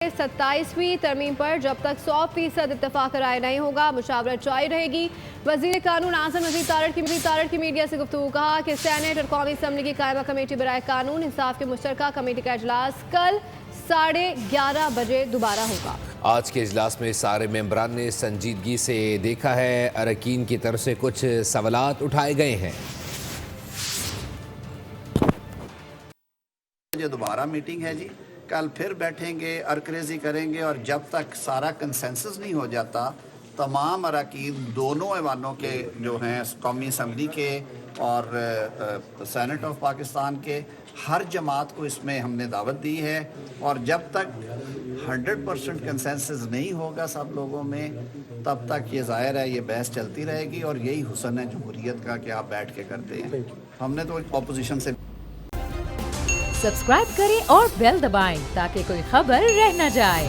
27वीं तरमीम पर जब तक 100% इत्तेफाक राय नहीं होगा मुशावरत जारी रहेगी। वज़ीर कानून आज़म नज़ीर तारड़ की मीडिया से गुफ्तगू कहा कि सेनेट और कौमी असम्बली की कायमा कमेटी बराए कानून इंसाफ की मुश्तरका कमेटी का इजलास कल 11:30 बजे दोबारा होगा। आज के इजलास में सारे मेंबरान ने संजीदगी से देखा है। अरकान की तरफ से कुछ सवालात उठाए गए हैं। जो दोबारा मीटिंग है जी, कल फिर बैठेंगे, अर्करेज़ी करेंगे और जब तक सारा कंसेंसस नहीं हो जाता तमाम अरकान दोनों ऐवानों के जो हैं कौमी असम्बली के और सेनेट ऑफ पाकिस्तान के हर जमात को इसमें हमने दावत दी है और जब तक 100% कंसेंसस नहीं होगा सब लोगों में तब तक ये ज़ाहिर है ये बहस चलती रहेगी और यही हुस्न है जमहूरियत का कि आप बैठ के करते हैं। हमने तो अपोजिशन से सब्सक्राइब करें और बेल दबाएं ताकि कोई खबर रह न जाए।